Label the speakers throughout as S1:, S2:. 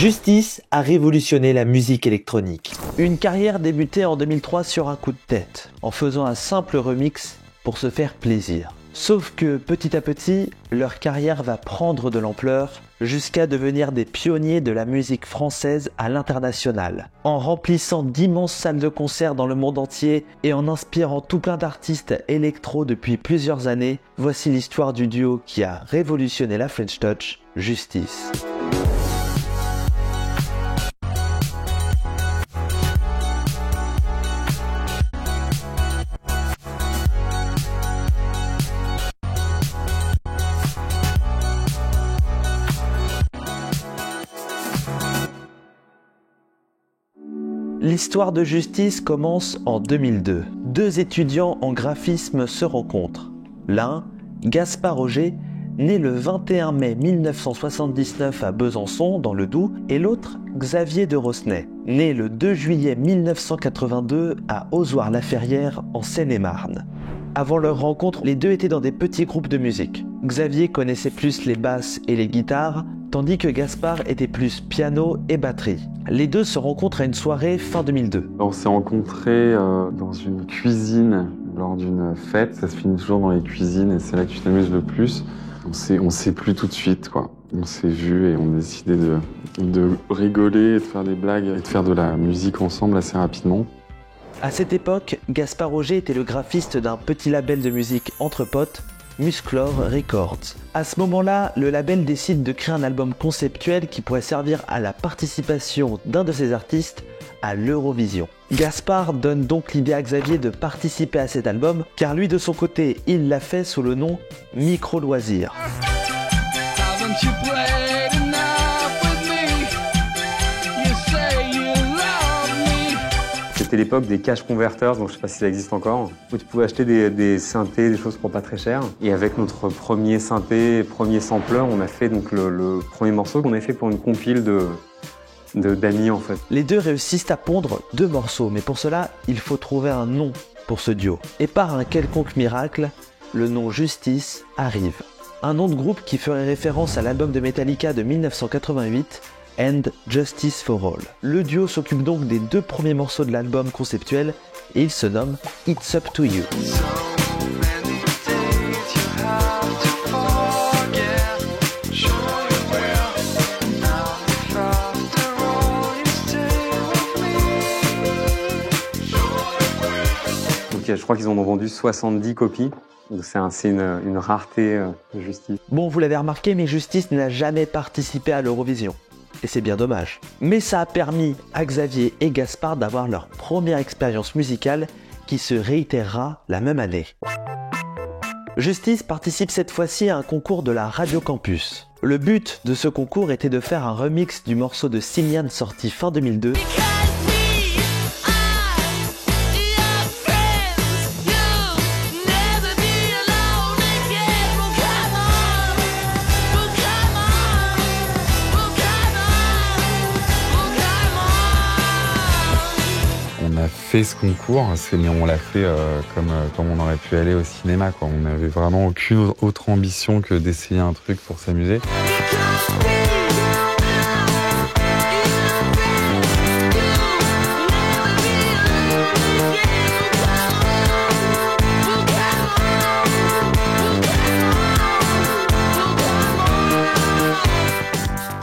S1: Justice a révolutionné la musique électronique. Une carrière débutée en 2003 sur un coup de tête, en faisant un simple remix pour se faire plaisir. Sauf que petit à petit, leur carrière va prendre de l'ampleur jusqu'à devenir des pionniers de la musique française à l'international, en remplissant d'immenses salles de concert dans le monde entier et en inspirant tout plein d'artistes électro depuis plusieurs années. Voici l'histoire du duo qui a révolutionné la French Touch, Justice. L'histoire de Justice commence en 2002. Deux étudiants en graphisme se rencontrent. L'un, Gaspard Roger, né le 21 mai 1979 à Besançon, dans le Doubs, et l'autre, Xavier de Rosnay, né le 2 juillet 1982 à Ozoir-la-Ferrière, en Seine-et-Marne. Avant leur rencontre, les deux étaient dans des petits groupes de musique. Xavier connaissait plus les basses et les guitares, tandis que Gaspard était plus piano et batterie. Les deux se rencontrent à une soirée fin 2002.
S2: On s'est rencontrés dans une cuisine lors d'une fête. Ça se finit toujours dans les cuisines et c'est là que tu t'amuses le plus. On s'est plu tout de suite, quoi. On s'est vus et on a décidé de rigoler, de faire des blagues et de faire de la musique ensemble assez rapidement.
S1: À cette époque, Gaspard Roger était le graphiste d'un petit label de musique entre potes, Musclor Records. À ce moment-là, le label décide de créer un album conceptuel qui pourrait servir à la participation d'un de ses artistes à l'Eurovision. Gaspard donne donc l'idée à Xavier de participer à cet album, car lui de son côté, il l'a fait sous le nom Micro Loisirs.
S3: C'était l'époque des cash converters, donc je sais pas si ça existe encore, où tu pouvais acheter des synthés, des choses pour pas très cher. Et avec notre premier synthé, premier sampler, on a fait donc le premier morceau qu'on a fait pour une compile d'amis en fait.
S1: Les deux réussissent à pondre deux morceaux, mais pour cela, il faut trouver un nom pour ce duo. Et par un quelconque miracle, le nom Justice arrive. Un nom de groupe qui ferait référence à l'album de Metallica de 1988, And Justice for All. Le duo s'occupe donc des deux premiers morceaux de l'album conceptuel et il se nomme It's Up to You.
S3: Donc, je crois qu'ils en ont vendu 70 copies. C'est une rareté de Justice.
S1: Bon, vous l'avez remarqué, mais Justice n'a jamais participé à l'Eurovision. Et c'est bien dommage. Mais ça a permis à Xavier et Gaspard d'avoir leur première expérience musicale qui se réitérera la même année. Justice participe cette fois-ci à un concours de la Radio Campus. Le but de ce concours était de faire un remix du morceau de Simian sorti fin 2002.
S2: On a fait ce concours, mais on l'a fait comme on aurait pu aller au cinéma, quoi. On n'avait vraiment aucune autre ambition que d'essayer un truc pour s'amuser.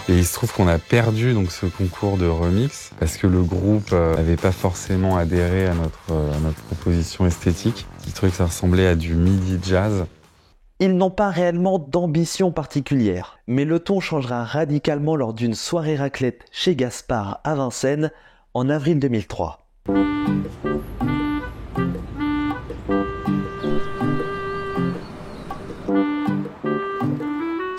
S2: Et il se trouve qu'on a perdu donc ce concours de remix parce que le groupe n'avait pas forcément adhéré à notre proposition esthétique. Le truc, ça ressemblait à du midi jazz.
S1: Ils n'ont pas réellement d'ambition particulière, mais le ton changera radicalement lors d'une soirée raclette chez Gaspard à Vincennes en avril 2003.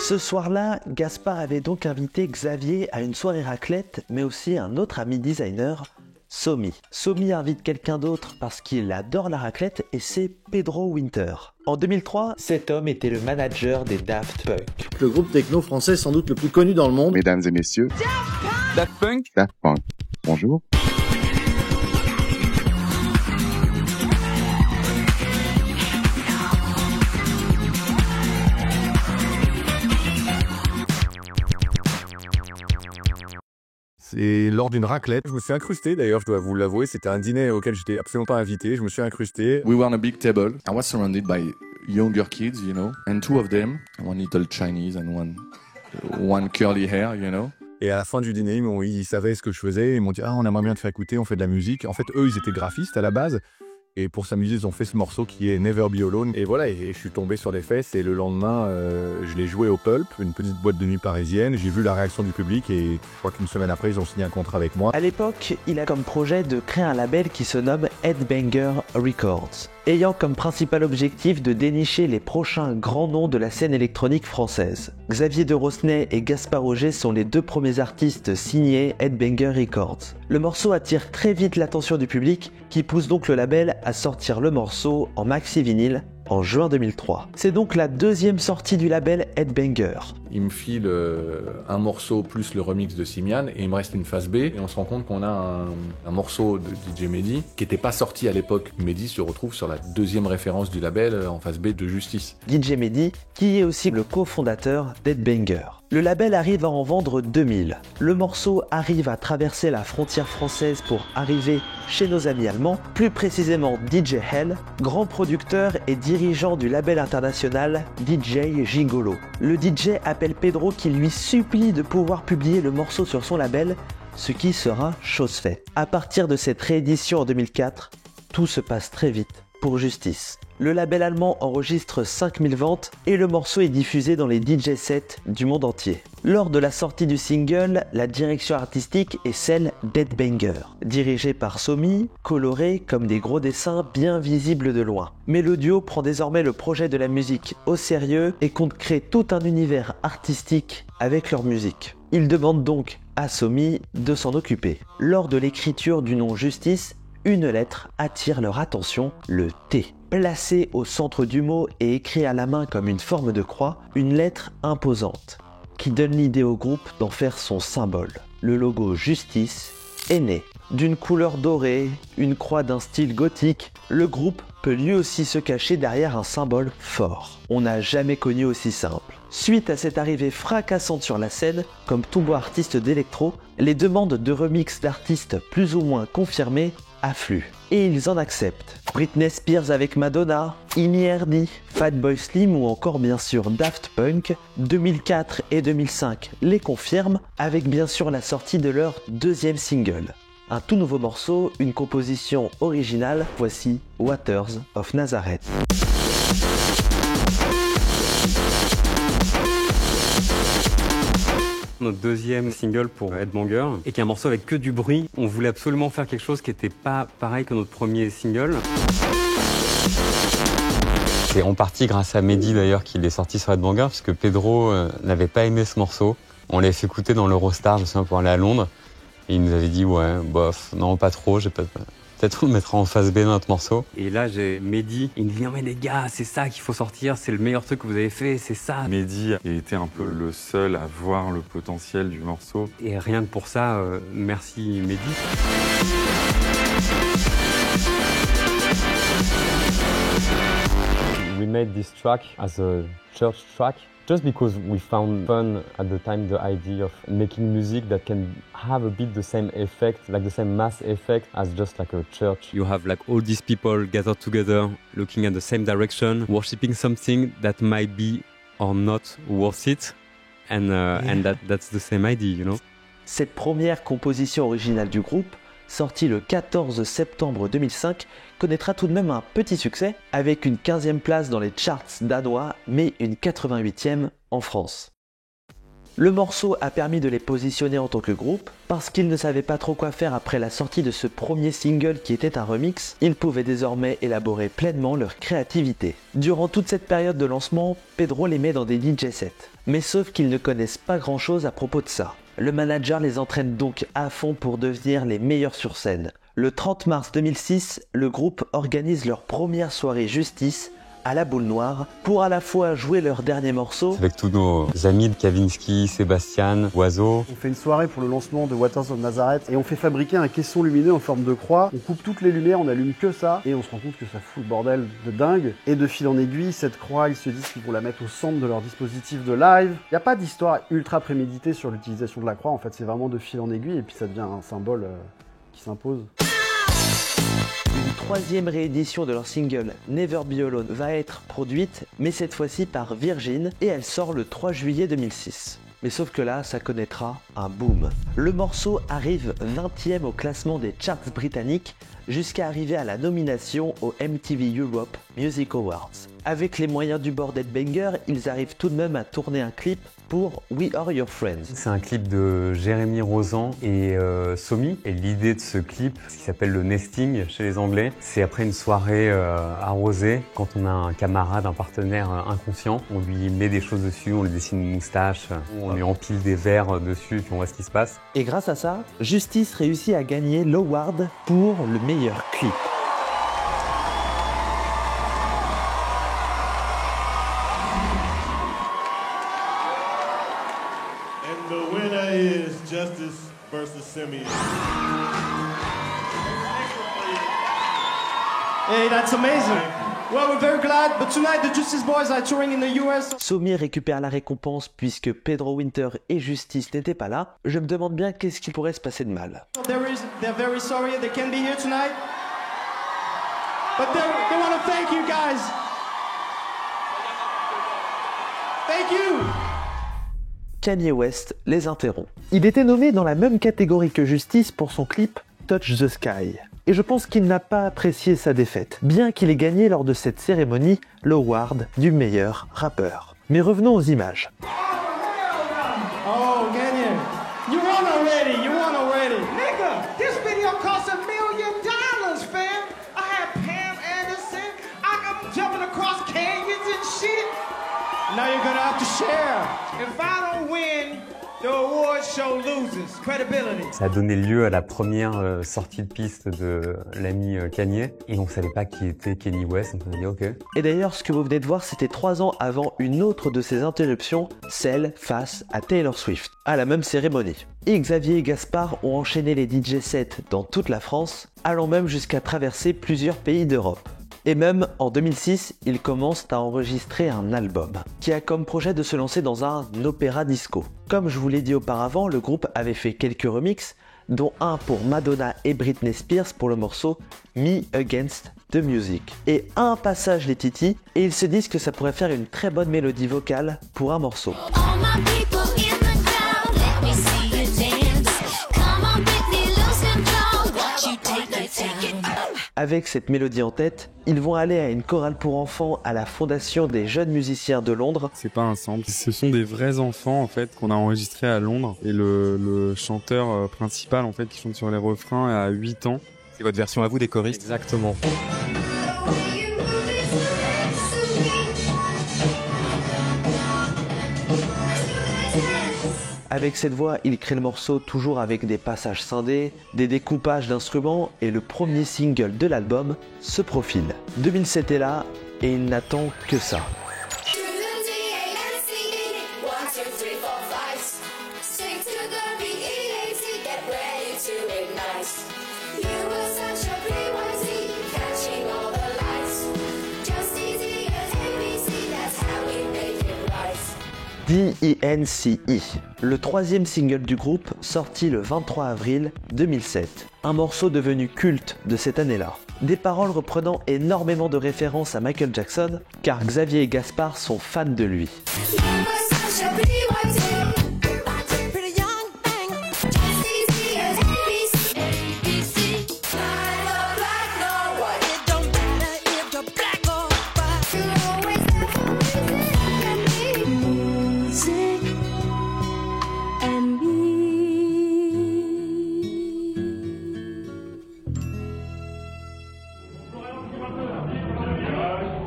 S1: Ce soir-là, Gaspard avait donc invité Xavier à une soirée raclette, mais aussi un autre ami designer, Somi. Somi invite quelqu'un d'autre parce qu'il adore la raclette et c'est Pedro Winter. En 2003, cet homme était le manager des Daft Punk.
S4: Le groupe techno français sans doute le plus connu dans le monde.
S5: Mesdames et messieurs,
S3: Daft Punk.
S5: Daft Punk. Bonjour.
S6: C'est lors d'une raclette. Je me suis incrusté d'ailleurs, je dois vous l'avouer, c'était un dîner auquel j'étais absolument pas invité, je me suis incrusté.
S5: We were on a big table. I was surrounded by younger kids, you know, and two of them, one little Chinese and one curly hair, you know.
S6: Et à la fin du dîner, ils savaient ce que je faisais, ils m'ont dit « Ah, on aimerait bien te faire écouter, on fait de la musique ». En fait, eux, ils étaient graphistes à la base. Et pour s'amuser, ils ont fait ce morceau qui est Never Be Alone. Et voilà, et je suis tombé sur les fesses. Et le lendemain, je l'ai joué au Pulp, une petite boîte de nuit parisienne. J'ai vu la réaction du public et je crois qu'une semaine après, ils ont signé un contrat avec moi.
S1: À l'époque, il a comme projet de créer un label qui se nomme Headbanger Records, ayant comme principal objectif de dénicher les prochains grands noms de la scène électronique française. Xavier de Rosnay et Gaspard Roger sont les deux premiers artistes signés Headbanger Records. Le morceau attire très vite l'attention du public, qui pousse donc le label à sortir le morceau en maxi vinyle en juin 2003. C'est donc la deuxième sortie du label Headbanger.
S6: Il me file un morceau plus le remix de Simian et il me reste une phase B. Et on se rend compte qu'on a un morceau de DJ Mehdi qui n'était pas sorti à l'époque. Mehdi se retrouve sur la deuxième référence du label en phase B de Justice.
S1: DJ Mehdi, qui est aussi le cofondateur d'Headbanger. Le label arrive à en vendre 2000. Le morceau arrive à traverser la frontière française pour arriver chez nos amis allemands, plus précisément DJ Hell, grand producteur et dirigeant du label international DJ Gigolo. Le DJ appelle Pedro qui lui supplie de pouvoir publier le morceau sur son label, ce qui sera chose faite. À partir de cette réédition en 2004, tout se passe très vite pour Justice. Le label allemand enregistre 5000 ventes et le morceau est diffusé dans les DJ sets du monde entier. Lors de la sortie du single, la direction artistique est celle d'Headbanger, dirigée par Somi, colorée comme des gros dessins bien visibles de loin. Mais le duo prend désormais le projet de la musique au sérieux et compte créer tout un univers artistique avec leur musique. Ils demandent donc à Somi de s'en occuper. Lors de l'écriture du nom Justice, une lettre attire leur attention, le T. Placé au centre du mot et écrit à la main comme une forme de croix, une lettre imposante, qui donne l'idée au groupe d'en faire son symbole. Le logo Justice est né. D'une couleur dorée, une croix d'un style gothique, le groupe peut lui aussi se cacher derrière un symbole fort. On n'a jamais connu aussi simple. Suite à cette arrivée fracassante sur la scène, comme tout bon artiste d'électro, les demandes de remix d'artistes plus ou moins confirmés affluent. Et ils en acceptent. Britney Spears avec Madonna, INI, Fatboy Slim ou encore bien sûr Daft Punk, 2004 et 2005 les confirment, avec bien sûr la sortie de leur deuxième single. Un tout nouveau morceau, une composition originale, voici Waters of Nazareth.
S3: Notre deuxième single pour Headbanger, et qui est un morceau avec que du bruit. On voulait absolument faire quelque chose qui n'était pas pareil que notre premier single. C'est en partie grâce à Mehdi d'ailleurs qu'il est sorti sur Headbanger, parce que Pedro n'avait pas aimé ce morceau. On l'avait fait écouter dans l'Eurostar, je sais pas, pour aller à Londres. Et il nous avait dit ouais, bof, non pas trop, peut-être on le mettra en phase B dans notre morceau. Et là, j'ai Mehdi, il me dit « Non mais les gars, c'est ça qu'il faut sortir, c'est le meilleur truc que vous avez fait, c'est ça !»
S2: Mehdi était un peu le seul à voir le potentiel du morceau.
S3: Et rien que pour ça, merci Mehdi. We made this track as a church track. Just because we found fun at the time, the idea of making music that can have a bit the same effect, like the same mass effect as just like a church. You have like all these people gathered together, looking at the same direction, worshipping something that might be or not worth it, and that's the same idea, you know.
S1: Cette première composition originale du groupe, sortie le 14 septembre 2005, connaîtra tout de même un petit succès, avec une 15e place dans les charts danois, mais une 88e en France. Le morceau a permis de les positionner en tant que groupe, parce qu'ils ne savaient pas trop quoi faire après la sortie de ce premier single qui était un remix, ils pouvaient désormais élaborer pleinement leur créativité. Durant toute cette période de lancement, Pedro les met dans des DJ sets, mais sauf qu'ils ne connaissent pas grand chose à propos de ça. Le manager les entraîne donc à fond pour devenir les meilleurs sur scène. Le 30 mars 2006, le groupe organise leur première soirée Justice à la Boule Noire pour à la fois jouer leur dernier morceau
S3: Avec tous nos amis de Kavinsky, Sébastien, Oiseau.
S7: On fait une soirée pour le lancement de Waters of Nazareth et on fait fabriquer un caisson lumineux en forme de croix. On coupe toutes les lumières, on allume que ça et on se rend compte que ça fout le bordel de dingue. Et de fil en aiguille, cette croix, ils se disent qu'ils vont la mettre au centre de leur dispositif de live. Il n'y a pas d'histoire ultra préméditée sur l'utilisation de la croix, en fait c'est vraiment de fil en aiguille et puis ça devient un symbole qui s'impose.
S1: Une troisième réédition de leur single Never Be Alone va être produite, mais cette fois-ci par Virgin, et elle sort le 3 juillet 2006. Mais sauf que là, ça connaîtra un boom. Le morceau arrive 20e au classement des charts britanniques, jusqu'à arriver à la nomination au MTV Europe Music Awards. Avec les moyens du bord d'Headbanger, ils arrivent tout de même à tourner un clip pour We Are Your Friends.
S3: C'est un clip de Jérémy Rosan et Somi. Et l'idée de ce clip, ce qui s'appelle le nesting chez les Anglais, c'est après une soirée arrosée, quand on a un camarade, un partenaire inconscient, on lui met des choses dessus, on lui dessine une moustache, on lui empile des verres dessus, puis on voit ce qui se passe.
S1: Et grâce à ça, Justice réussit à gagner l'award pour le meilleur clip.
S8: And the winner is Justice versus Simeon.
S9: Hey, that's amazing. Well, we're very glad, but tonight the Justice Boys are touring in the US.
S1: Somi récupère la récompense puisque Pedro Winter et Justice n'étaient pas là. Je me demande bien qu'est-ce qui pourrait se passer de mal.
S9: They're very sorry they can't be here tonight. But they want to thank you guys. Thank you.
S1: Kanye West les interrompt. Il était nommé dans la même catégorie que Justice pour son clip Touch the Sky. Et je pense qu'il n'a pas apprécié sa défaite, bien qu'il ait gagné lors de cette cérémonie l'award du meilleur rappeur. Mais revenons aux images.
S9: Oh, Kanye, you won already. Nigga, this video cost $1 million, fam. I had Pam Anderson, I'm jumping across canyons and shit. Now you're gonna have to share. If I don't win, the award show loses credibility.
S3: Ça a donné lieu à la première sortie de piste de l'ami Kanye, et on savait pas qui était Kanye West, donc on a dit ok.
S1: Et d'ailleurs, ce que vous venez de voir, c'était 3 ans avant une autre de ces interruptions, celle face à Taylor Swift, à la même cérémonie. Et Xavier et Gaspard ont enchaîné les DJ sets dans toute la France, allant même jusqu'à traverser plusieurs pays d'Europe. Et même en 2006, ils commencent à enregistrer un album, qui a comme projet de se lancer dans un opéra disco. Comme je vous l'ai dit auparavant, le groupe avait fait quelques remixes, dont un pour Madonna et Britney Spears pour le morceau Me Against the Music. Et un passage les titi, et ils se disent que ça pourrait faire une très bonne mélodie vocale pour un morceau. Avec cette mélodie en tête, ils vont aller à une chorale pour enfants à la Fondation des jeunes musiciens de Londres.
S2: C'est pas un sample, ce sont des vrais enfants en fait qu'on a enregistrés à Londres et le chanteur principal en fait qui chante sur les refrains a 8 ans.
S10: C'est votre version à vous des choristes?
S3: Exactement.
S1: Avec cette voix, il crée le morceau toujours avec des passages scindés, des découpages d'instruments et le premier single de l'album se profile. 2007 est là et il n'attend que ça. D.E.N.C.E, le troisième single du groupe sorti le 23 avril 2007, un morceau devenu culte de cette année-là. Des paroles reprenant énormément de références à Michael Jackson, car Xavier et Gaspard sont fans de lui.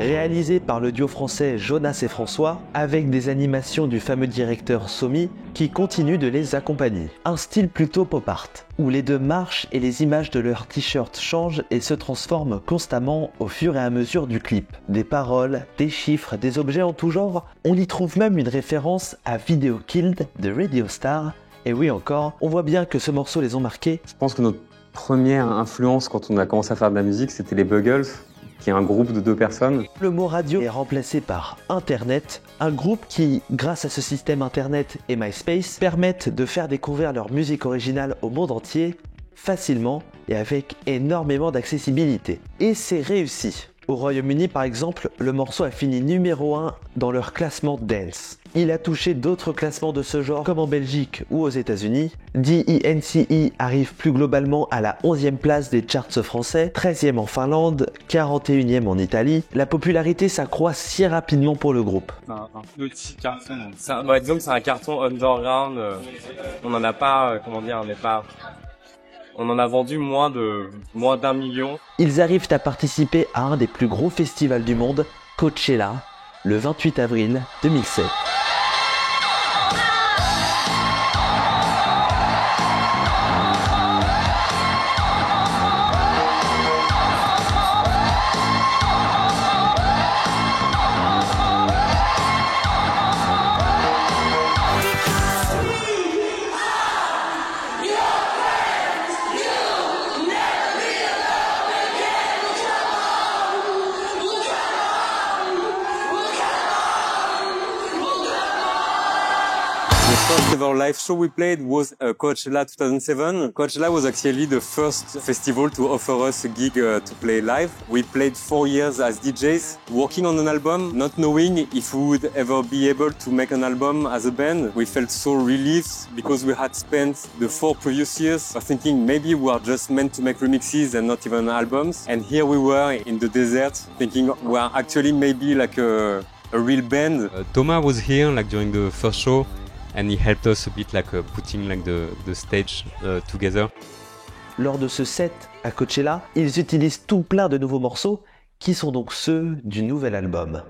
S1: réalisé par le duo français Jonas et François, avec des animations du fameux directeur Somi qui continue de les accompagner. Un style plutôt pop art, où les deux marchent et les images de leurs t-shirts changent et se transforment constamment au fur et à mesure du clip. Des paroles, des chiffres, des objets en tout genre, on y trouve même une référence à Video Killed de Radio Star, et oui encore, on voit bien que ce morceau les ont marqués.
S3: Je pense que notre première influence quand on a commencé à faire de la musique, c'était les Buggles, qui est un groupe de 2 personnes.
S1: Le mot radio est remplacé par Internet, un groupe qui, grâce à ce système Internet et MySpace, permettent de faire découvrir leur musique originale au monde entier, facilement et avec énormément d'accessibilité. Et c'est réussi. Au Royaume-Uni par exemple, le morceau a fini numéro 1 dans leur classement dance. Il a touché d'autres classements de ce genre comme en Belgique ou aux États-Unis. DENCE arrive plus globalement à la 11e place des charts français, 13e en Finlande, 41e en Italie. La popularité s'accroît si rapidement pour le groupe.
S10: C'est un petit carton. Disons que c'est un carton underground. On n'en a pas, on en a vendu moins d'1 million.
S1: Ils arrivent à participer à un des plus gros festivals du monde, Coachella, le 28 avril 2007.
S3: First ever live show we played was Coachella 2007. Coachella was actually the first festival to offer us a gig to play live. We played 4 years as DJs, working on an album, not knowing if we would ever be able to make an album as a band. We felt so relieved because we had spent the 4 previous years thinking maybe we are just meant to make remixes and not even albums. And here we were in the desert thinking we are actually maybe like a real band.
S11: Thomas was here like during the first show. And he helped us a bit like putting like the stage together.
S1: Lors de ce set à Coachella, ils utilisent tout plein de nouveaux morceaux qui sont donc ceux du nouvel album.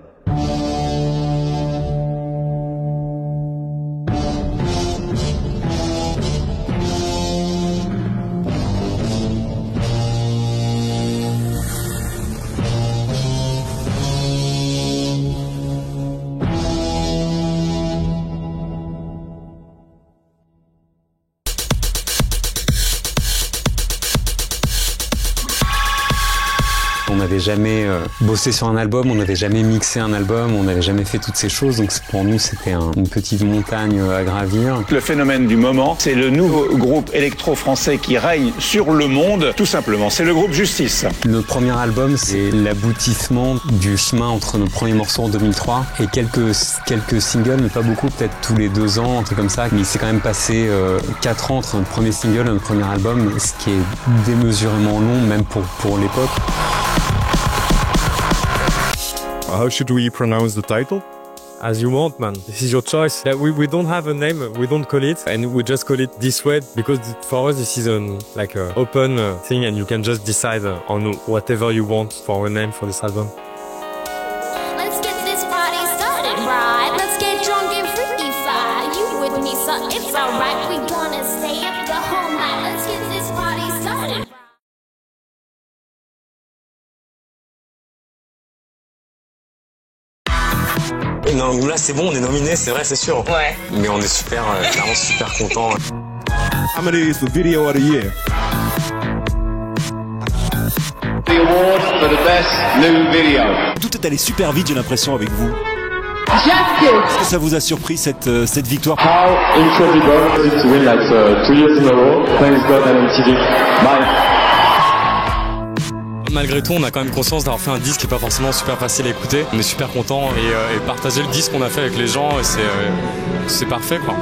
S3: On n'avait jamais bossé sur un album, on n'avait jamais mixé un album, on n'avait jamais fait toutes ces choses, donc pour nous c'était une petite montagne à gravir.
S12: Le phénomène du moment, c'est le nouveau groupe électro-français qui règne sur le monde, tout simplement, c'est le groupe Justice.
S3: Notre premier album, c'est l'aboutissement du chemin entre nos premiers morceaux en 2003 et quelques singles, mais pas beaucoup, peut-être tous les 2 ans, un truc comme ça. Mais il s'est quand même passé 4 ans entre notre premier single et notre premier album, ce qui est démesurément long, même pour l'époque.
S13: How should we pronounce the title?
S14: As you want, man. This is your choice. We don't have a name. We don't call it, and we just call it this way because for us this is like a open thing, and you can just decide on whatever you want for a name for this album.
S15: Let's get this party started, right? Let's get drunk and freaky fire. You with me, so it's alright. We gonna stay up the whole night. Let's get this party started.
S10: Non, là c'est bon, on est nominé, c'est vrai, c'est sûr.
S15: Ouais.
S3: Mais on est clairement super contents.
S13: How many is the video of the year?
S16: The award for the best new video.
S17: Tout est allé super vite, j'ai l'impression, avec vous. Est-ce que ça vous a surpris cette victoire?
S16: How incredible is it to win like 2 years in a row? Thanks God and MTV. Bye.
S14: Malgré tout, on a quand même conscience d'avoir fait un disque qui est pas forcément super facile à écouter. On est super content et partager le disque qu'on a fait avec les gens, c'est parfait quoi.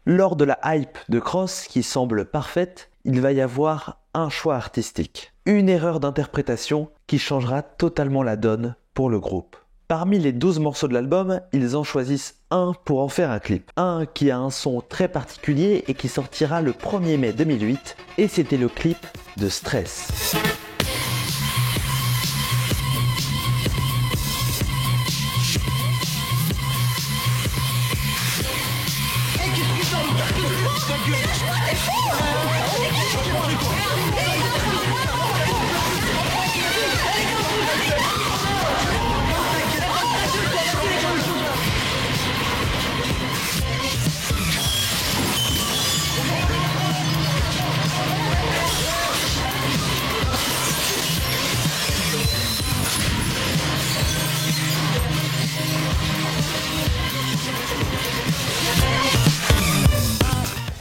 S1: Lors de la hype de Cross qui semble parfaite, il va y avoir un choix artistique. Une erreur d'interprétation qui changera totalement la donne pour le groupe. Parmi les 12 morceaux de l'album, ils en choisissent un pour en faire un clip. Un qui a un son très particulier et qui sortira le 1er mai 2008, et c'était le clip de Stress.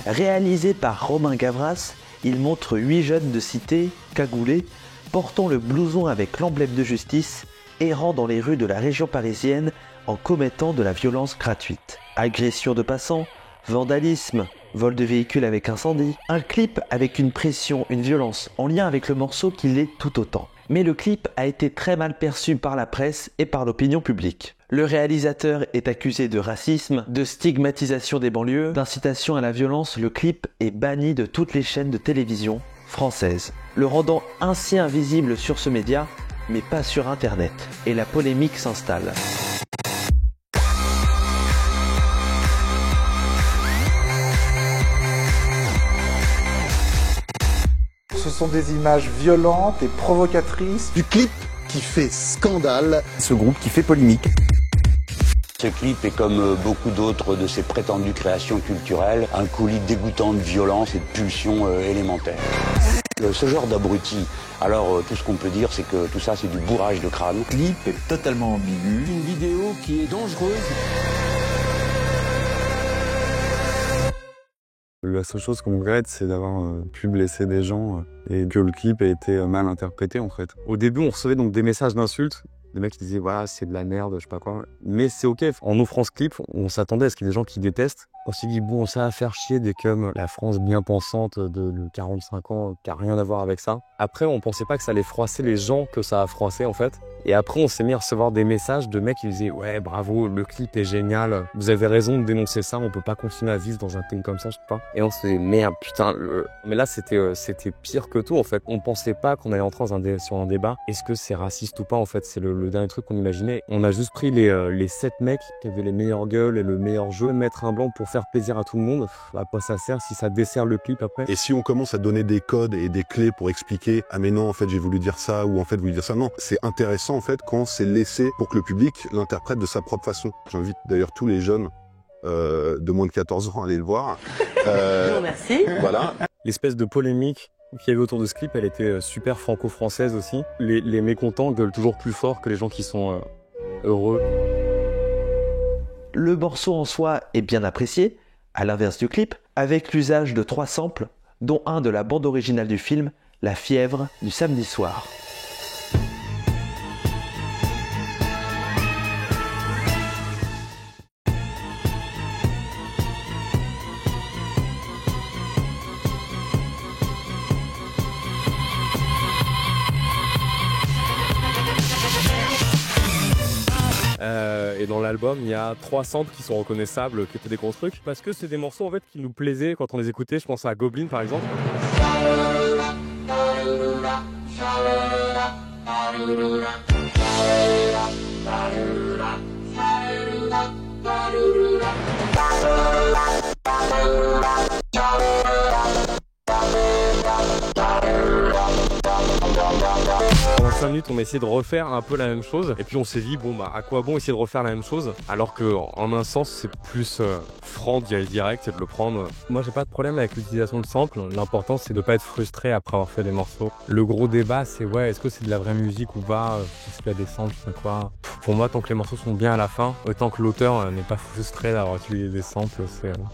S1: Réalisé par Romain Gavras, il montre 8 jeunes de cité, cagoulés, portant le blouson avec l'emblème de justice, errant dans les rues de la région parisienne en commettant de la violence gratuite. Agression de passants, vandalisme, vol de véhicules avec incendie, un clip avec une pression, une violence en lien avec le morceau qui l'est tout autant. Mais le clip a été très mal perçu par la presse et par l'opinion publique. Le réalisateur est accusé de racisme, de stigmatisation des banlieues, d'incitation à la violence. Le clip est banni de toutes les chaînes de télévision françaises, le rendant ainsi invisible sur ce média, mais pas sur Internet. Et la polémique s'installe.
S18: Ce sont des images violentes et provocatrices.
S19: Du clip qui fait scandale.
S4: Ce groupe qui fait polémique.
S20: Ce clip est comme beaucoup d'autres de ces prétendues créations culturelles, un coulis dégoûtant de violence et de pulsions élémentaires. Ce genre d'abruti, alors tout ce qu'on peut dire c'est que tout ça c'est du bourrage de crâne.
S17: Le clip est totalement ambigu, une vidéo qui est dangereuse.
S2: La seule chose qu'on regrette, c'est d'avoir pu blesser des gens et que le clip ait été mal interprété en fait. Au début, on recevait donc des messages d'insultes. Des mecs qui disaient voilà, c'est de la merde, je sais pas quoi. Mais c'est ok. En offrant ce clip, on s'attendait à ce qu'il y ait des gens qui détestent. On s'est dit bon, ça va faire chier des comme la France bien pensante de 45 ans qui a rien à voir avec ça. Après, on pensait pas que ça allait froisser les gens que ça a froissé en fait. Et après, on s'est mis à recevoir des messages de mecs qui disaient ouais, bravo, le clip est génial. Vous avez raison de dénoncer ça. On peut pas continuer à vivre dans un pays comme ça, je sais pas. Et on s'est dit merde, putain. Mais là, c'était pire que tout en fait. On pensait pas qu'on allait entrer sur un débat. Est-ce que c'est raciste ou pas en fait? C'est le dernier truc qu'on imaginait. On a juste pris les 7 mecs qui avaient les meilleures gueules et le meilleur jeu, mettre un blanc pour faire plaisir à tout le monde. À quoi ça sert si ça dessert le clip après?
S19: Et si on commence à donner des codes et des clés pour expliquer ah mais non en fait j'ai voulu dire ça ou en fait j'ai voulu dire ça, non, c'est intéressant en fait quand c'est laissé pour que le public l'interprète de sa propre façon. J'invite d'ailleurs tous les jeunes de moins de 14 ans à aller le voir.
S1: Merci.
S19: Voilà.
S2: L'espèce de polémique qu'il y avait autour de ce clip, elle était super franco-française aussi. Les mécontents gueulent toujours plus fort que les gens qui sont heureux.
S1: Le morceau en soi est bien apprécié, à l'inverse du clip, avec l'usage de 3 samples, dont un de la bande originale du film, La fièvre du samedi soir.
S14: Et dans l'album, il y a 3 samples qui sont reconnaissables, qui étaient des gros trucs, parce que c'est des morceaux en fait qui nous plaisaient quand on les écoutait. Je pense à Goblin par exemple. Pendant 5 minutes, on a essayé de refaire un peu la même chose, et puis on s'est dit bon bah à quoi bon essayer de refaire la même chose, alors que en un sens c'est plus franc d'y aller direct et de le prendre. Moi j'ai pas de problème avec l'utilisation de samples, l'important c'est de pas être frustré après avoir fait des morceaux. Le gros débat c'est ouais, est-ce que c'est de la vraie musique ou pas, est-ce qu'il y a des samples, c'est quoi. Pour moi tant que les morceaux sont bien à la fin, autant que l'auteur n'est pas frustré d'avoir utilisé des samples,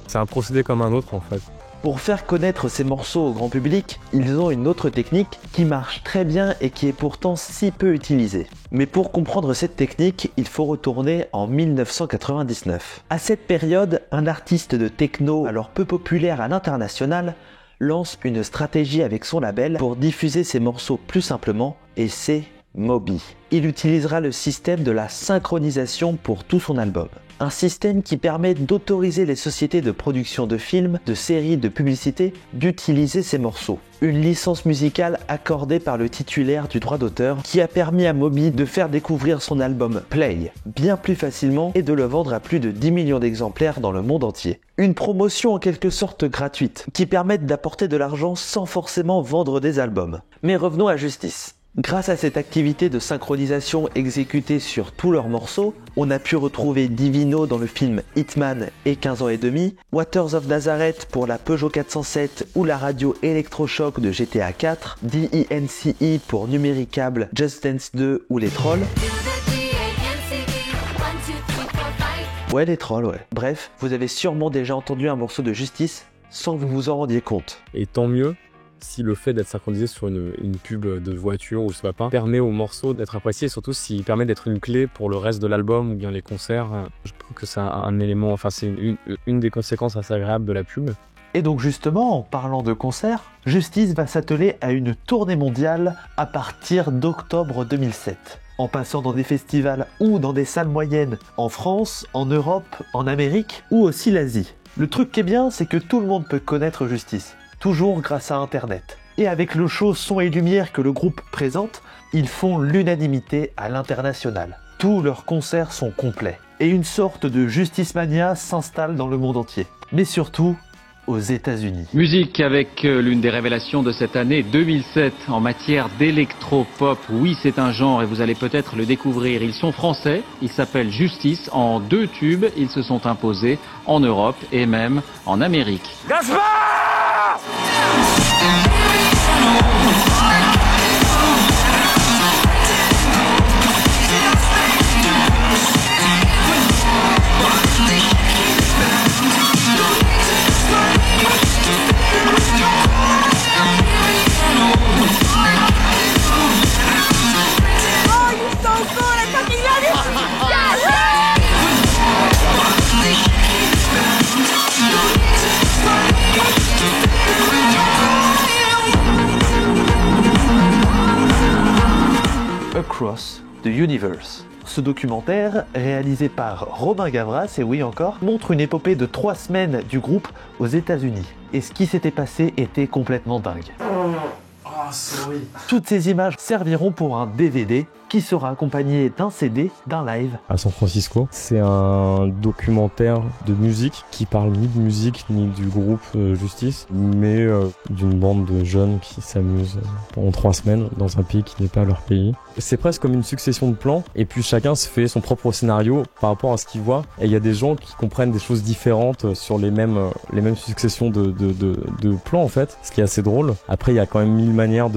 S14: c'est un procédé comme un autre en fait.
S1: Pour faire connaître ces morceaux au grand public, ils ont une autre technique qui marche très bien et qui est pourtant si peu utilisée. Mais pour comprendre cette technique, il faut retourner en 1999. À cette période, un artiste de techno, alors peu populaire à l'international, lance une stratégie avec son label pour diffuser ses morceaux plus simplement, et c'est Moby. Il utilisera le système de la synchronisation pour tout son album. un système qui permet d'autoriser les sociétés de production de films, de séries, de publicités d'utiliser ces morceaux. Une licence musicale accordée par le titulaire du droit d'auteur qui a permis à Moby de faire découvrir son album Play bien plus facilement et de le vendre à plus de 10 millions d'exemplaires dans le monde entier. Une promotion en quelque sorte gratuite qui permet d'apporter de l'argent sans forcément vendre des albums. Mais revenons à Justice. Grâce à cette activité de synchronisation exécutée sur tous leurs morceaux, on a pu retrouver Divino dans le film Hitman et 15 ans et demi, Waters of Nazareth pour la Peugeot 407 ou la radio électrochoc de GTA 4, DENCE pour Numéricable, Just Dance 2 ou Les Trolls. Ouais, Les Trolls, ouais. Bref, vous avez sûrement déjà entendu un morceau de Justice sans que vous vous en rendiez compte.
S14: Et tant mieux si le fait d'être synchronisé sur une pub de voiture ou ce va pas permet au morceau d'être apprécié, et surtout s'il permet d'être une clé pour le reste de l'album ou bien les concerts. Je trouve que c'est un élément, enfin c'est une des conséquences assez agréables de la pub.
S1: Et donc justement, en parlant de concerts, Justice va s'atteler à une tournée mondiale à partir d'octobre 2007. En passant dans des festivals ou dans des salles moyennes en France, en Europe, en Amérique ou aussi l'Asie. Le truc qui est bien, c'est que tout le monde peut connaître Justice. Toujours grâce à Internet. Et avec le show son et lumière que le groupe présente, ils font l'unanimité à l'international. Tous leurs concerts sont complets. Et une sorte de Justice Mania s'installe dans le monde entier. Mais surtout, aux États-Unis.
S21: Musique avec l'une des révélations de cette année 2007 en matière d'électro-pop. Oui, c'est un genre et vous allez peut-être le découvrir. Ils sont français, ils s'appellent Justice. En 2 tubes, ils se sont imposés en Europe et même en Amérique.
S9: Gaspard!
S1: Across the Universe. Ce documentaire, réalisé par Robin Gavras, et oui encore, montre une épopée de 3 semaines du groupe aux États-Unis. Et ce qui s'était passé était complètement dingue. Toutes ces images serviront pour un DVD qui sera accompagné d'un CD, d'un live.
S14: À San Francisco, c'est un documentaire de musique qui parle ni de musique ni du groupe Justice, mais d'une bande de jeunes qui s'amusent pendant 3 semaines dans un pays qui n'est pas leur pays. C'est presque comme une succession de plans et puis chacun se fait son propre scénario par rapport à ce qu'il voit. Et il y a des gens qui comprennent des choses différentes sur les mêmes successions de plans en fait, ce qui est assez drôle. Après, il y a quand même 1000 manières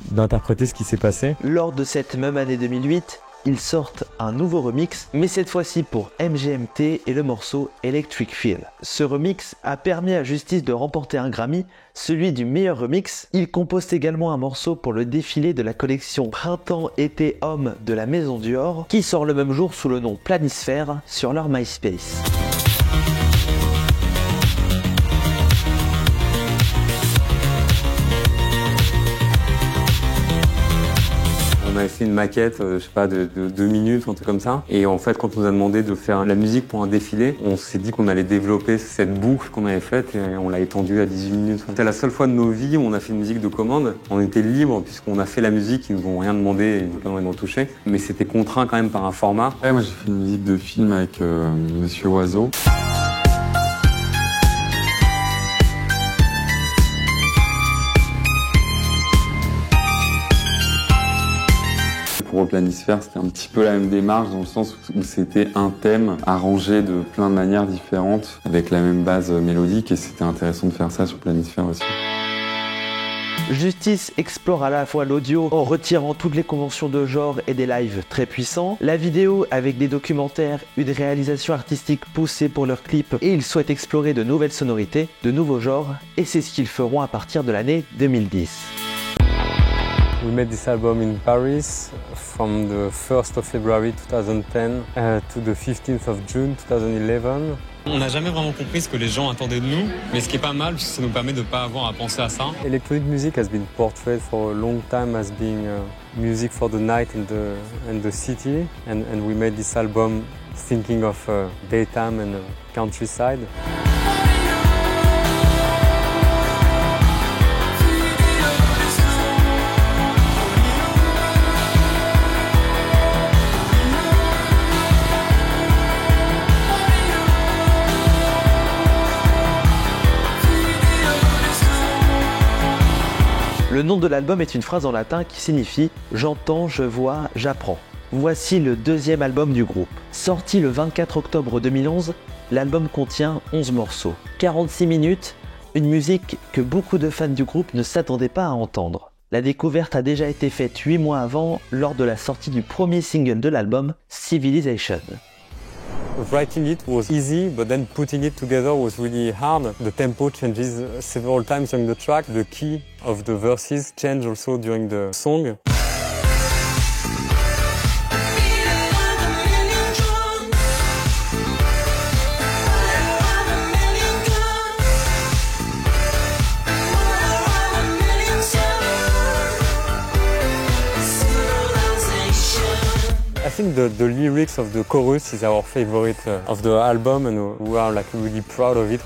S14: d'interpréter ce qui s'est passé.
S1: Lors de cette même année 2008, ils sortent un nouveau remix, mais cette fois-ci pour MGMT et le morceau Electric Feel. Ce remix a permis à Justice de remporter un Grammy, celui du meilleur remix. Ils composent également un morceau pour le défilé de la collection Printemps-été Homme de la Maison Dior, qui sort le même jour sous le nom Planisphère sur leur MySpace.
S3: On avait fait une maquette, je sais pas, de 2 minutes, un truc comme ça. Et en fait, quand on nous a demandé de faire la musique pour un défilé, on s'est dit qu'on allait développer cette boucle qu'on avait faite et on l'a étendue à 18 minutes. C'était la seule fois de nos vies où on a fait une musique de commande. On était libre puisqu'on a fait la musique, ils nous ont rien demandé, ils nous ont rien touché. Mais c'était contraint quand même par un format.
S2: Ouais, moi j'ai fait une musique de film avec Monsieur Oiseau. Pour Planisphère, c'était un petit peu la même démarche dans le sens où c'était un thème arrangé de plein de manières différentes avec la même base mélodique et c'était intéressant de faire ça sur Planisphère aussi.
S1: Justice explore à la fois l'audio en retirant toutes les conventions de genre et des lives très puissants, la vidéo avec des documentaires, une réalisation artistique poussée pour leurs clips et ils souhaitent explorer de nouvelles sonorités, de nouveaux genres et c'est ce qu'ils feront à partir de l'année 2010.
S11: We made this album in Paris from the 1st of February 2010 to the 15th of June 2011.
S10: On n'a jamais vraiment compris ce que les gens attendaient de nous, mais ce qui est pas mal, parce que ça nous permet de ne pas avoir à penser à ça.
S11: Electronic music has been portrayed for a long time as being music for the night and the city, and we made this album thinking of daytime and countryside.
S1: Le nom de l'album est une phrase en latin qui signifie « j'entends, je vois, j'apprends ». Voici le deuxième album du groupe. Sorti le 24 octobre 2011, l'album contient 11 morceaux. 46 minutes, une musique que beaucoup de fans du groupe ne s'attendaient pas à entendre. La découverte a déjà été faite 8 mois avant, lors de la sortie du premier single de l'album, Civilization.
S11: Writing it was easy, but then putting it together was really hard. The tempo changes several times during the track. The key of the verses change also during the song. I think the lyrics of the chorus is our favorite of the album, and we are like really proud of it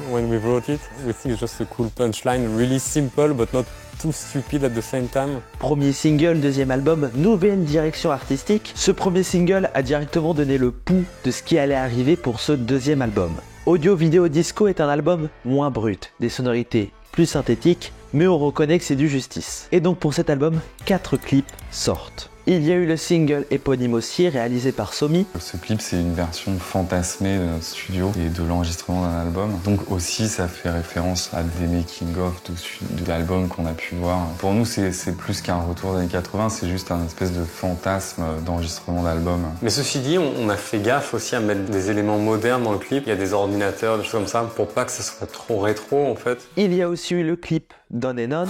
S11: when we wrote it. We think it's just a cool punchline, really simple but not too stupid at the same time.
S1: Premier single, deuxième album, nouvelle direction artistique. Ce premier single a directement donné le pouls de ce qui allait arriver pour ce deuxième album. Audio Vidéo Disco est un album moins brut, des sonorités plus synthétiques, mais on reconnaît que c'est du Justice. Et donc pour cet album, 4 clips sortent. Il y a eu le single éponyme aussi, réalisé par Somi.
S2: Ce clip, c'est une version fantasmée de notre studio et de l'enregistrement d'un album. Donc aussi, ça fait référence à des making-of de l'album qu'on a pu voir. Pour nous, c'est plus qu'un retour des années 80, c'est juste un espèce de fantasme d'enregistrement d'album.
S3: Mais ceci dit, on a fait gaffe aussi à mettre des éléments modernes dans le clip. Il y a des ordinateurs, des choses comme ça, pour pas que ça soit trop rétro en fait.
S1: Il y a aussi eu le clip Don and On.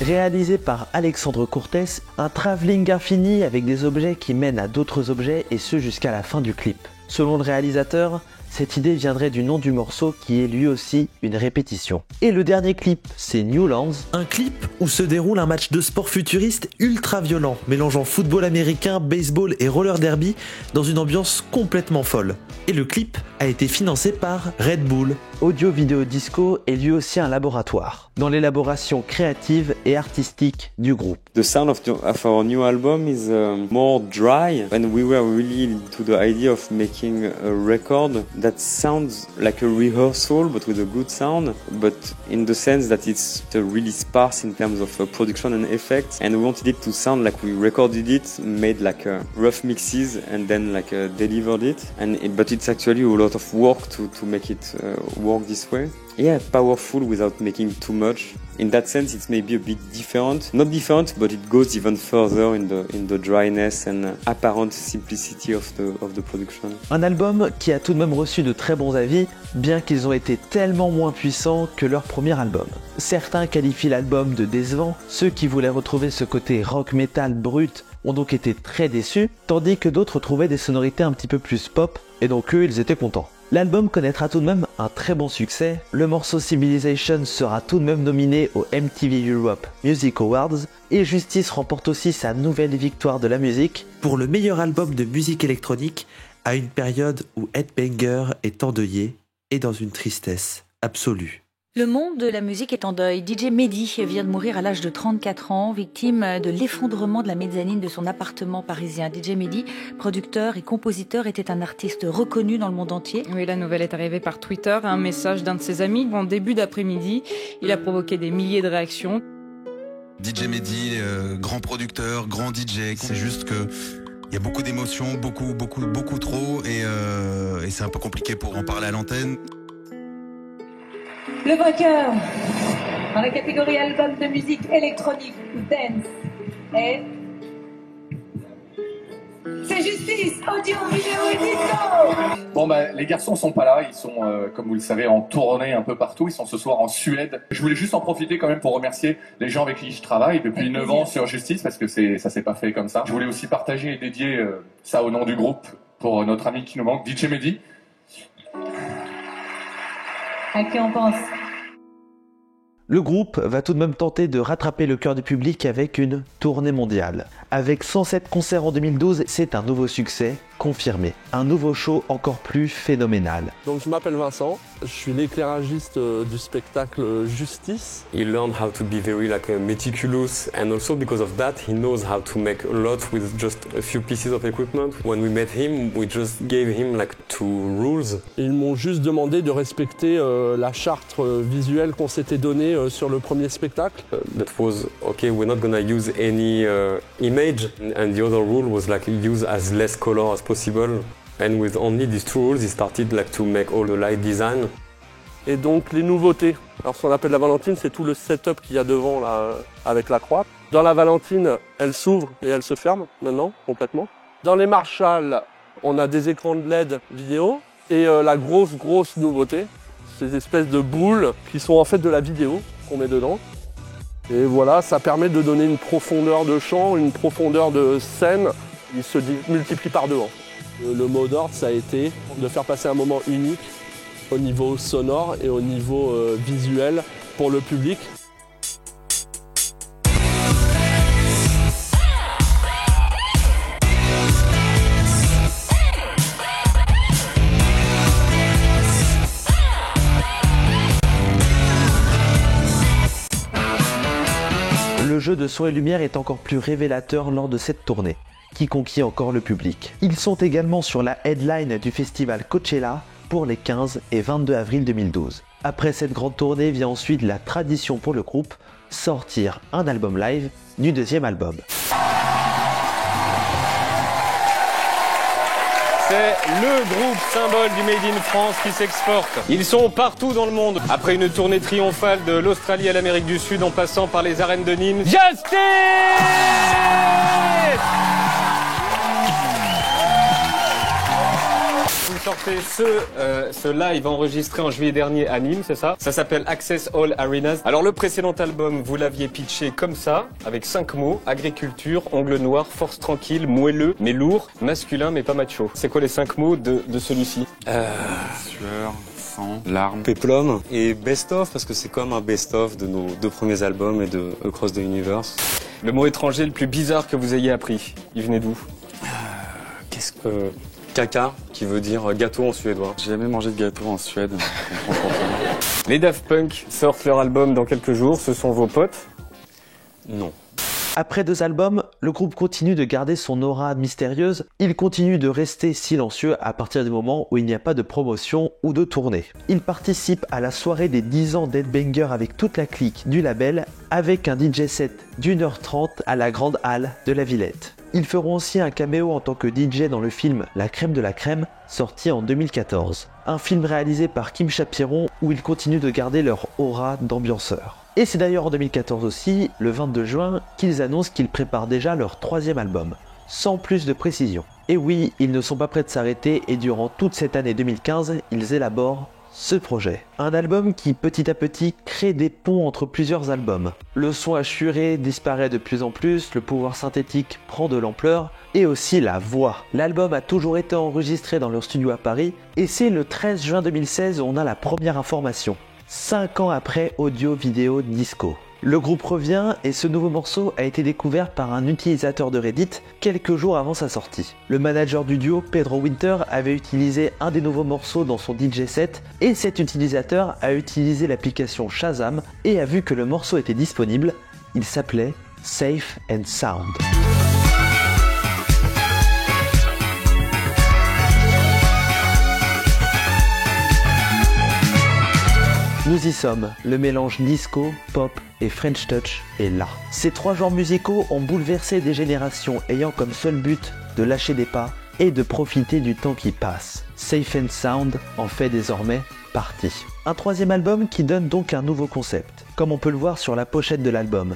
S1: Réalisé par Alexandre Cortès, un travelling infini avec des objets qui mènent à d'autres objets et ce jusqu'à la fin du clip. Selon le réalisateur, cette idée viendrait du nom du morceau qui est lui aussi une répétition. Et le dernier clip, c'est Newlands. Un clip où se déroule un match de sport futuriste ultra violent, mélangeant football américain, baseball et roller derby dans une ambiance complètement folle. Et le clip a été financé par Red Bull. Audio Vidéo Disco est lui aussi un laboratoire, dans l'élaboration créative et artistique du groupe.
S3: The sound of our new album is more dry, and we were really into the idea of making a record that sounds like a rehearsal but with a good sound, but in the sense that it's really sparse in terms of production and effects, and we wanted it to sound like we recorded it, made like rough mixes and then like delivered it, but it's actually a lot of work to make it work this way. Yeah, powerful without making too much. In that sense, it's maybe a bit different. Not different, but it goes even further in the dryness and apparent simplicity of the production.
S1: Un album qui a tout de même reçu de très bons avis, bien qu'ils ont été tellement moins puissants que leur premier album. Certains qualifient l'album de décevant, ceux qui voulaient retrouver ce côté rock metal brut ont donc été très déçus, tandis que d'autres trouvaient des sonorités un petit peu plus pop, et donc eux ils étaient contents. L'album connaîtra tout de même un très bon succès, le morceau Civilization sera tout de même nominé aux MTV Europe Music Awards, et Justice remporte aussi sa nouvelle victoire de la musique pour le meilleur album de musique électronique à une période où Headbanger est endeuillé et dans une tristesse absolue.
S5: Le monde de la musique est en deuil. DJ Mehdi vient de mourir à l'âge de 34 ans, victime de l'effondrement de la mezzanine de son appartement parisien. DJ Mehdi, producteur et compositeur, était un artiste reconnu dans le monde entier.
S22: Oui, la nouvelle est arrivée par Twitter, un message d'un de ses amis en début d'après-midi. Il a provoqué des milliers de réactions.
S23: DJ Mehdi, grand producteur, grand DJ, c'est juste que il y a beaucoup d'émotions, beaucoup trop, et c'est un peu compliqué pour en parler à l'antenne.
S24: Le vainqueur dans la catégorie album de musique électronique ou dance est... C'est Justice, Audio Vidéo Disco.
S25: Bon les garçons sont pas là, ils sont comme vous le savez en tournée un peu partout, ils sont ce soir en Suède. Je voulais juste en profiter quand même pour remercier les gens avec qui je travaille depuis 9 ans sur Justice parce que ça s'est pas fait comme ça. Je voulais aussi partager et dédier ça au nom du groupe pour notre ami qui nous manque, DJ Mehdi.
S24: À qui on pense?
S1: Le groupe va tout de même tenter de rattraper le cœur du public avec une tournée mondiale. Avec 107 concerts en 2012, c'est un nouveau succès confirmé. Un nouveau show encore plus phénoménal.
S6: Donc je m'appelle Vincent, je suis l'éclairagiste du spectacle Justice.
S11: He learned how to be very meticulous, and also because of that he knows how to make a lot with just a few pieces of equipment. When we met him, we just gave him 2 rules.
S6: Ils m'ont juste demandé de respecter la charte visuelle qu'on s'était donnée sur le premier spectacle.
S11: That was okay, we're not gonna use any image, and the other rule was use as less color as possible. And with only these 2 rules, he started to make all the light design.
S6: Et donc les nouveautés. Alors ce qu'on appelle la Valentine, c'est tout le setup qu'il y a devant là, avec la croix. Dans la Valentine, elle s'ouvre et elle se ferme maintenant, complètement. Dans les Marshall, on a des écrans de LED vidéo. Et la grosse nouveauté, ces espèces de boules qui sont en fait de la vidéo qu'on met dedans. Et voilà, ça permet de donner une profondeur de champ, une profondeur de scène. Il se multiplie par 2. Le mot d'ordre, ça a été de faire passer un moment unique au niveau sonore et au niveau visuel pour le public.
S1: Le jeu de son et lumière est encore plus révélateur lors de cette tournée, qui conquit encore le public. Ils sont également sur la headline du festival Coachella pour les 15 et 22 avril 2012. Après cette grande tournée vient ensuite la tradition pour le groupe, sortir un album live du deuxième album.
S10: C'est le groupe symbole du Made in France qui s'exporte. Ils sont partout dans le monde. Après une tournée triomphale de l'Australie à l'Amérique du Sud en passant par les arènes de Nîmes. Justice! Vous sortez ce live enregistré en juillet dernier à Nîmes, c'est ça? Ça s'appelle Access All Arenas. Alors le précédent album, vous l'aviez pitché comme ça, avec 5 mots: agriculture, ongle noir, force tranquille, moelleux mais lourd, masculin mais pas macho. C'est quoi les 5 mots de celui-ci?
S2: Sueur, sang, larmes,
S10: péplum et best-of, parce que c'est comme un best-of de nos 2 premiers albums et de Across the Universe. Le mot étranger le plus bizarre que vous ayez appris, il venait d'où? Qu'est-ce que... Kaka, qui veut dire gâteau en suédois.
S2: J'ai jamais mangé de gâteau en Suède.
S10: Les Daft Punk sortent leur album dans quelques jours, ce sont vos potes? Non.
S1: Après 2 albums, le groupe continue de garder son aura mystérieuse, il continue de rester silencieux à partir du moment où il n'y a pas de promotion ou de tournée. Il participe à la soirée des 10 ans d'Headbanger avec toute la clique du label, avec un DJ set d'1h30 à la Grande Halle de la Villette. Ils feront aussi un caméo en tant que DJ dans le film La Crème de la Crème, sorti en 2014. Un film réalisé par Kim Chapiron où ils continuent de garder leur aura d'ambianceurs. Et c'est d'ailleurs en 2014 aussi, le 22 juin, qu'ils annoncent qu'ils préparent déjà leur 3e album, sans plus de précision. Et oui, ils ne sont pas prêts de s'arrêter et durant toute cette année 2015, ils élaborent ce projet. Un album qui petit à petit crée des ponts entre plusieurs albums. Le son assuré disparaît de plus en plus, le pouvoir synthétique prend de l'ampleur et aussi la voix. L'album a toujours été enregistré dans leur studio à Paris et c'est le 13 juin 2016 où on a la première information. 5 ans après Audio Video Disco. Le groupe revient et ce nouveau morceau a été découvert par un utilisateur de Reddit quelques jours avant sa sortie. Le manager du duo, Pedro Winter, avait utilisé un des nouveaux morceaux dans son DJ set et cet utilisateur a utilisé l'application Shazam et a vu que le morceau était disponible. Il s'appelait Safe and Sound. Nous y sommes, le mélange disco, pop et French touch est là. Ces 3 genres musicaux ont bouleversé des générations ayant comme seul but de lâcher des pas et de profiter du temps qui passe. Safe and Sound en fait désormais partie. Un 3e album qui donne donc un nouveau concept, comme on peut le voir sur la pochette de l'album.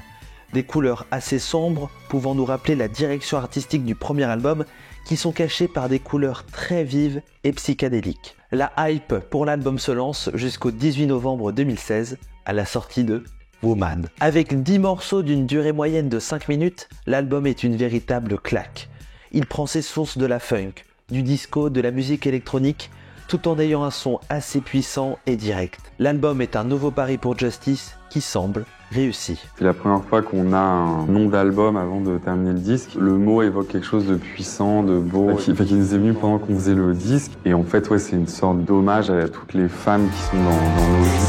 S1: Des couleurs assez sombres pouvant nous rappeler la direction artistique du premier album qui sont cachées par des couleurs très vives et psychédéliques. La hype pour l'album se lance jusqu'au 18 novembre 2016 à la sortie de Woman. Avec 10 morceaux d'une durée moyenne de 5 minutes, l'album est une véritable claque. Il prend ses sources de la funk, du disco, de la musique électronique, tout en ayant un son assez puissant et direct. L'album est un nouveau pari pour Justice qui semble réussi.
S2: C'est la première fois qu'on a un nom d'album avant de terminer le disque. Le mot évoque quelque chose de puissant, de beau, qui nous est venu pendant qu'on faisait le disque. Et en fait, ouais, c'est une sorte d'hommage à toutes les femmes qui sont dans nos vies.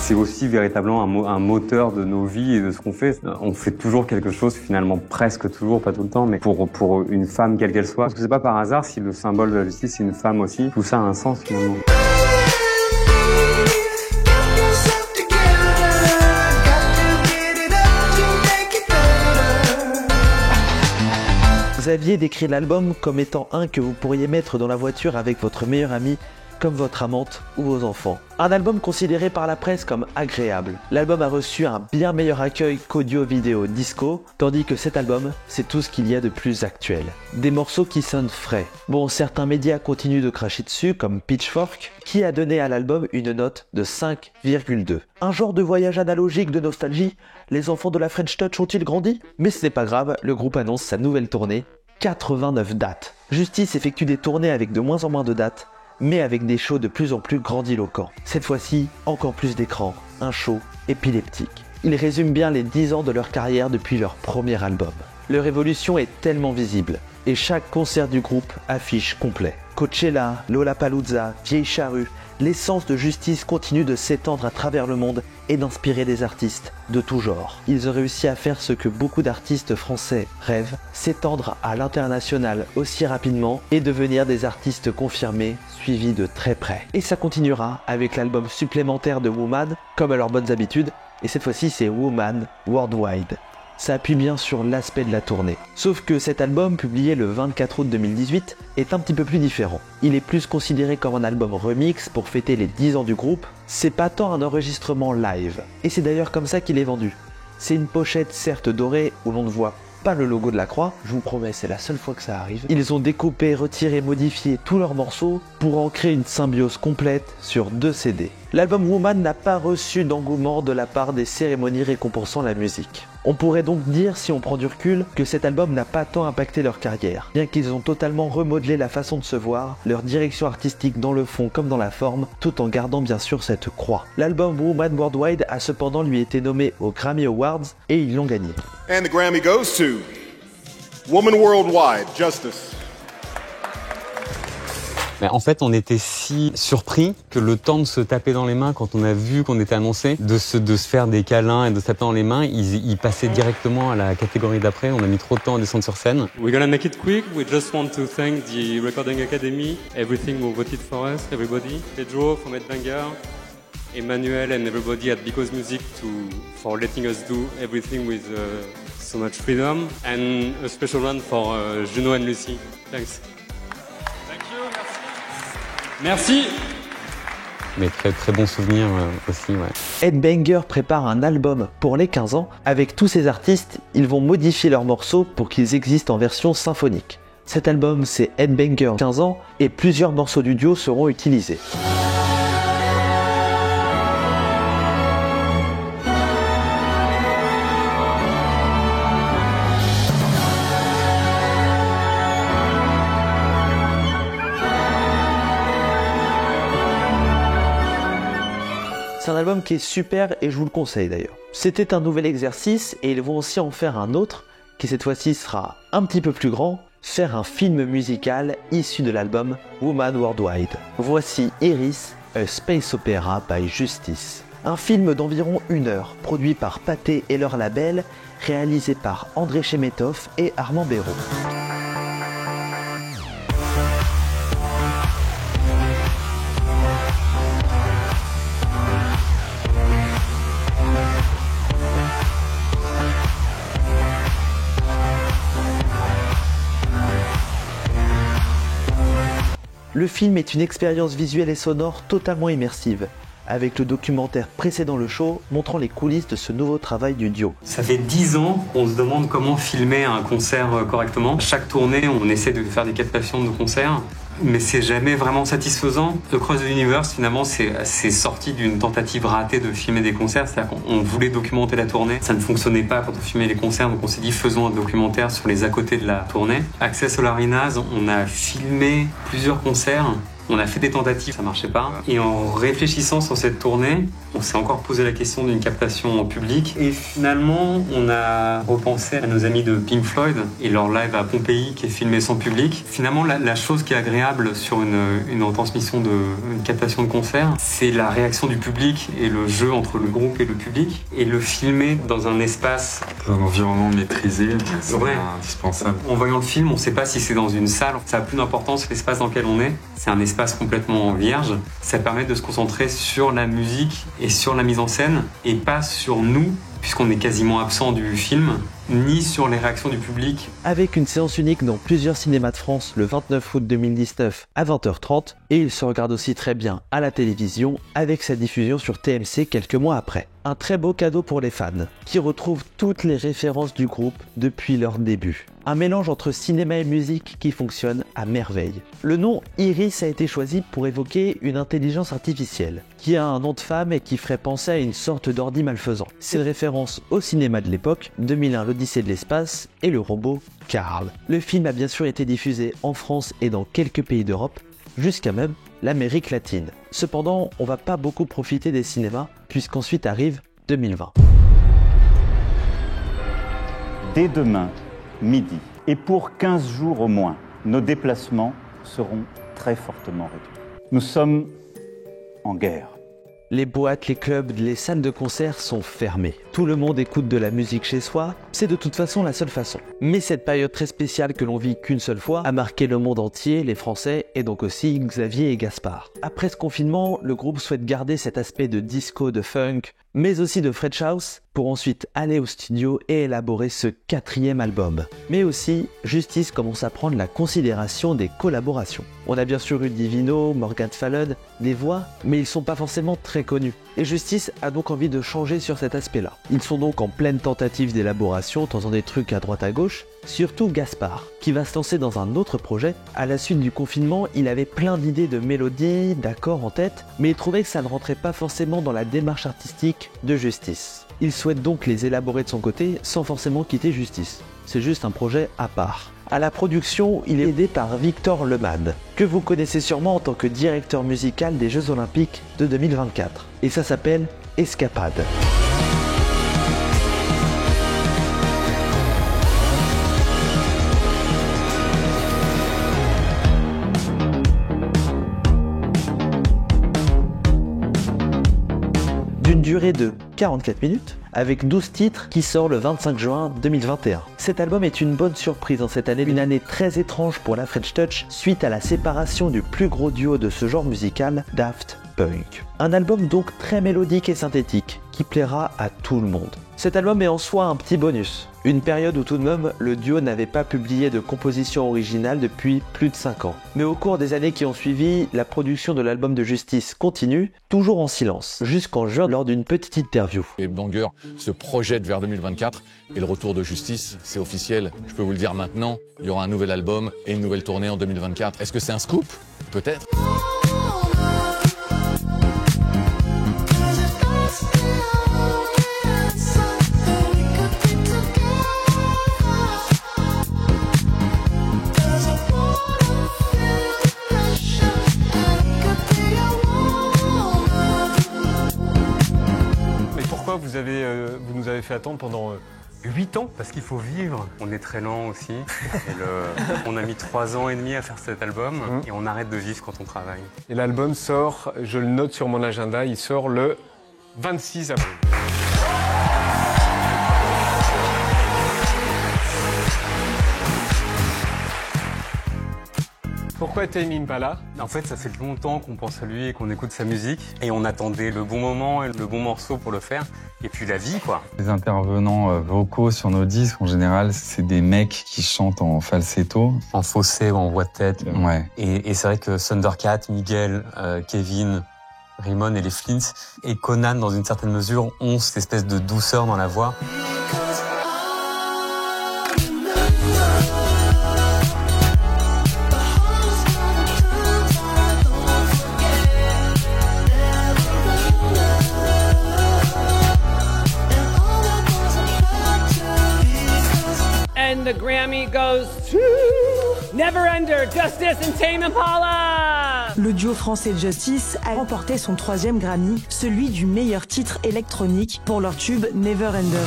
S3: C'est aussi véritablement un moteur de nos vies et de ce qu'on fait. On fait toujours quelque chose, finalement presque toujours, pas tout le temps, mais pour une femme quelle qu'elle soit. Parce que c'est pas par hasard si le symbole de la justice c'est une femme aussi. Tout ça a un sens finalement.
S1: Xavier décrit l'album comme étant un que vous pourriez mettre dans la voiture avec votre meilleur ami, comme votre amante ou vos enfants. Un album considéré par la presse comme agréable. L'album a reçu un bien meilleur accueil qu'audio, vidéo, disco, tandis que cet album, c'est tout ce qu'il y a de plus actuel. Des morceaux qui sonnent frais. Bon, certains médias continuent de cracher dessus, comme Pitchfork, qui a donné à l'album une note de 5,2. Un genre de voyage analogique de nostalgie. Les enfants de la French Touch ont-ils grandi? Mais ce n'est pas grave, le groupe annonce sa nouvelle tournée, 89 dates. Justice effectue des tournées avec de moins en moins de dates, mais avec des shows de plus en plus grandiloquents. Cette fois-ci, encore plus d'écran, un show épileptique. Ils résument bien les 10 ans de leur carrière depuis leur premier album. Leur évolution est tellement visible, et chaque concert du groupe affiche complet. Coachella, Lollapalooza, Vieille Charrue, l'essence de Justice continue de s'étendre à travers le monde et d'inspirer des artistes de tout genre. Ils ont réussi à faire ce que beaucoup d'artistes français rêvent, s'étendre à l'international aussi rapidement et devenir des artistes confirmés, suivis de très près. Et ça continuera avec l'album supplémentaire de Woman, comme à leurs bonnes habitudes, et cette fois-ci c'est Woman Worldwide. Ça appuie bien sur l'aspect de la tournée. Sauf que cet album, publié le 24 août 2018, est un petit peu plus différent. Il est plus considéré comme un album remix pour fêter les 10 ans du groupe. C'est pas tant un enregistrement live. Et c'est d'ailleurs comme ça qu'il est vendu. C'est une pochette certes dorée où l'on ne voit pas le logo de la croix, je vous promets, c'est la seule fois que ça arrive. Ils ont découpé, retiré, modifié tous leurs morceaux pour en créer une symbiose complète sur 2 CD. L'album Woman n'a pas reçu d'engouement de la part des cérémonies récompensant la musique. On pourrait donc dire, si on prend du recul, que cet album n'a pas tant impacté leur carrière, bien qu'ils ont totalement remodelé la façon de se voir, leur direction artistique dans le fond comme dans la forme, tout en gardant bien sûr cette croix. L'album Woman Worldwide a cependant lui été nommé aux Grammy Awards et ils l'ont gagné.
S7: And the Grammy goes to Woman Worldwide, Justice.
S3: Mais en fait, on était si surpris que le temps de se taper dans les mains quand on a vu qu'on était annoncé, de se faire des câlins et de se taper dans les mains, il passait directement à la catégorie d'après. On a mis trop de temps à descendre sur scène.
S11: We're gonna make it quick. We just want to thank the Recording Academy, everything who voted for us, everybody. Pedro from Headbanger, Emmanuel and everybody at Because Music for letting us do everything with so much freedom. And a special one for Juno and Lucy. Thanks. Merci.
S3: Mais très bon souvenir aussi, ouais.
S1: Headbanger prépare un album pour les 15 ans. Avec tous ces artistes, ils vont modifier leurs morceaux pour qu'ils existent en version symphonique. Cet album, c'est Headbanger 15 ans et plusieurs morceaux du duo seront utilisés. C'est un album qui est super et je vous le conseille d'ailleurs. C'était un nouvel exercice et ils vont aussi en faire un autre qui cette fois-ci sera un petit peu plus grand, faire un film musical issu de l'album Woman Worldwide. Voici Iris, A Space Opera by Justice. Un film d'environ 1 heure, produit par Pathé et leur label, réalisé par André Chemetov et Armand Béraud. Le film est une expérience visuelle et sonore totalement immersive, avec le documentaire précédant le show montrant les coulisses de ce nouveau travail du duo.
S3: Ça fait 10 ans qu'on se demande comment filmer un concert correctement. Chaque tournée, on essaie de faire des captations de concerts. mais c'est jamais vraiment satisfaisant. Across the Universe, finalement, c'est sorti d'une tentative ratée de filmer des concerts. C'est-à-dire qu'on voulait documenter la tournée. Ça ne fonctionnait pas quand on filmait les concerts, donc on s'est dit faisons un documentaire sur les à-côté de la tournée. Access All Arenas, on a filmé plusieurs concerts. On a fait des tentatives, ça marchait pas. Et en réfléchissant sur cette tournée, on s'est encore posé la question d'une captation en public. Et finalement, on a repensé à nos amis de Pink Floyd et leur live à Pompéi qui est filmé sans public. Finalement, la chose qui est agréable sur une retransmission une captation de concert, c'est la réaction du public et le jeu entre le groupe et le public. Et le filmer dans un espace...
S2: Dans un environnement maîtrisé, c'est indispensable.
S3: En voyant le film, on ne sait pas si c'est dans une salle. Ça n'a plus d'importance l'espace dans lequel on est. C'est un espace complètement vierge. Ça permet de se concentrer sur la musique et sur la mise en scène et pas sur nous, puisqu'on est quasiment absent du film, ni sur les réactions du public.
S1: Avec une séance unique dans plusieurs cinémas de France le 29 août 2019 à 20h30, et il se regarde aussi très bien à la télévision avec sa diffusion sur TMC quelques mois après. Un très beau cadeau pour les fans, qui retrouvent toutes les références du groupe depuis leur début. Un mélange entre cinéma et musique qui fonctionne à merveille. Le nom Iris a été choisi pour évoquer une intelligence artificielle, qui a un nom de femme et qui ferait penser à une sorte d'ordi malfaisant. C'est une référence au cinéma de l'époque, 2001 l'Odyssée de l'espace et le robot Carl. Le film a bien sûr été diffusé en France et dans quelques pays d'Europe, jusqu'à même l'Amérique latine. Cependant, on va pas beaucoup profiter des cinémas, puisqu'ensuite arrive 2020.
S8: Dès demain, midi, et pour 15 jours au moins, nos déplacements seront très fortement réduits. Nous sommes en guerre.
S1: Les boîtes, les clubs, les salles de concert sont fermées. Tout le monde écoute de la musique chez soi, c'est de toute façon la seule façon. Mais cette période très spéciale que l'on vit qu'une seule fois a marqué le monde entier, les Français et donc aussi Xavier et Gaspard. Après ce confinement, le groupe souhaite garder cet aspect de disco, de funk, mais aussi de French House, pour ensuite aller au studio et élaborer ce 4e album. Mais aussi, Justice commence à prendre la considération des collaborations. On a bien sûr eu Divino, Morgan Fallen, des voix, mais ils sont pas forcément très connus. Et Justice a donc envie de changer sur cet aspect-là. Ils sont donc en pleine tentative d'élaboration, tentant des trucs à droite à gauche, surtout Gaspard, qui va se lancer dans un autre projet. À la suite du confinement, il avait plein d'idées de mélodies, d'accords en tête, mais il trouvait que ça ne rentrait pas forcément dans la démarche artistique de Justice. Il souhaite donc les élaborer de son côté sans forcément quitter Justice. C'est juste un projet à part. À la production, il est aidé par Victor Lehmann, que vous connaissez sûrement en tant que directeur musical des Jeux Olympiques de 2024. Et ça s'appelle Escapade. D'une durée de 44 minutes, avec 12 titres qui sort le 25 juin 2021. Cet album est une bonne surprise en cette année, une année très étrange pour la French Touch, suite à la séparation du plus gros duo de ce genre musical, Daft Punk. Un album donc très mélodique et synthétique, qui plaira à tout le monde. Cet album est en soi un petit bonus, une période où tout de même le duo n'avait pas publié de composition originale depuis plus de 5 ans. Mais au cours des années qui ont suivi, la production de l'album de Justice continue, toujours en silence, jusqu'en juin lors d'une petite interview.
S12: Et Banger se projette vers 2024 et le retour de Justice, c'est officiel, je peux vous le dire maintenant, il y aura un nouvel album et une nouvelle tournée en 2024. Est-ce que c'est un scoop? Peut-être.
S11: Vous nous avez fait attendre pendant 8 ans
S3: parce qu'il faut vivre. On est très lent aussi. Et on a mis 3 ans et demi à faire cet album et on arrête de vivre quand on travaille.
S11: Et l'album sort, je le note sur mon agenda, il sort le 26 avril. Pourquoi Tame Impala?
S3: En fait, ça fait longtemps qu'on pense à lui et qu'on écoute sa musique. Et on attendait le bon moment et le bon morceau pour le faire. Et puis la vie, quoi.
S2: Les intervenants vocaux sur nos disques, en général, c'est des mecs qui chantent en falsetto.
S3: En fausset ou en voix de tête.
S2: Ouais.
S3: Et c'est vrai que Thundercat, Miguel, Kevin, Raymond et les Flints et Conan, dans une certaine mesure, ont cette espèce de douceur dans la voix.
S4: goes to Never Ender, Justice and Tame Impala.
S13: Le duo français Justice a remporté son 3e Grammy, celui du meilleur titre électronique pour leur tube Never Ender.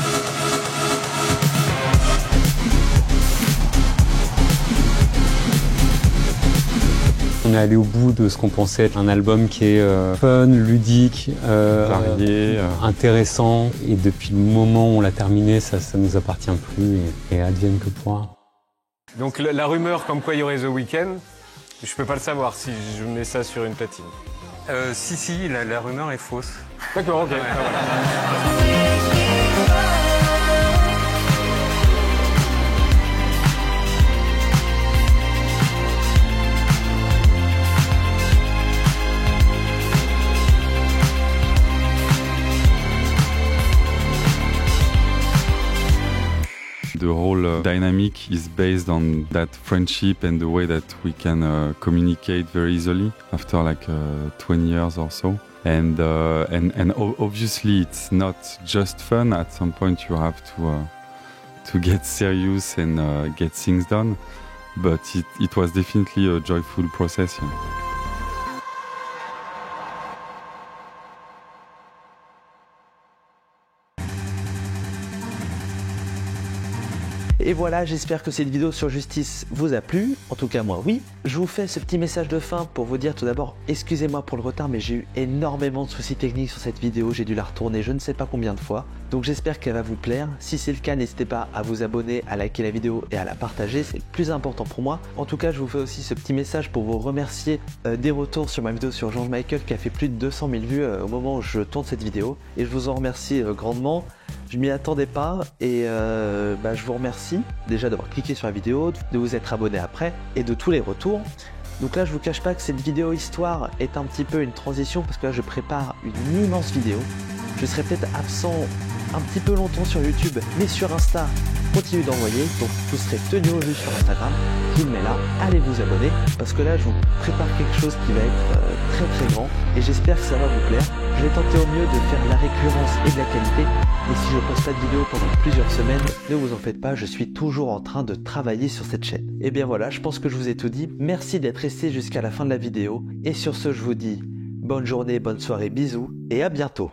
S11: On est allé au bout de ce qu'on pensait être un album qui est fun, ludique, varié, intéressant. Et depuis le moment où on l'a terminé, ça nous appartient plus et advienne que pourra.
S10: Donc la rumeur comme quoi il y aurait The Weeknd, je peux pas le savoir si je mets ça sur une platine.
S11: Si, la rumeur est fausse.
S10: D'accord, ok.
S2: The whole dynamic is based on that friendship and the way that we can communicate very easily after like 20 years or so. And obviously it's not just fun. At some point you have to get serious and get things done. But it was definitely a joyful process. Yeah.
S1: Et voilà, j'espère que cette vidéo sur Justice vous a plu, en tout cas moi oui. Je vous fais ce petit message de fin pour vous dire tout d'abord, excusez-moi pour le retard, mais j'ai eu énormément de soucis techniques sur cette vidéo, j'ai dû la retourner je ne sais pas combien de fois. Donc j'espère qu'elle va vous plaire. Si c'est le cas, n'hésitez pas à vous abonner, à liker la vidéo et à la partager, c'est le plus important pour moi. En tout cas, je vous fais aussi ce petit message pour vous remercier des retours sur ma vidéo sur George Michael qui a fait plus de 200 000 vues au moment où je tourne cette vidéo. Et je vous en remercie grandement. Je m'y attendais pas et je vous remercie déjà d'avoir cliqué sur la vidéo, de vous être abonné après et de tous les retours. Donc là je vous cache pas que cette vidéo histoire est un petit peu une transition parce que là je prépare une immense vidéo. Je serai peut-être absent un petit peu longtemps sur YouTube, mais sur Insta, continuez d'envoyer, donc vous serez tenu au jus sur Instagram, je vous le mets là, allez vous abonner, parce que là je vous prépare quelque chose qui va être très très grand, et j'espère que ça va vous plaire. Je vais tenter au mieux de faire la récurrence et de la qualité, et si je poste pas de vidéo pendant plusieurs semaines, ne vous en faites pas, je suis toujours en train de travailler sur cette chaîne. Et bien voilà, je pense que je vous ai tout dit, merci d'être resté jusqu'à la fin de la vidéo, et sur ce je vous dis bonne journée, bonne soirée, bisous, et à bientôt.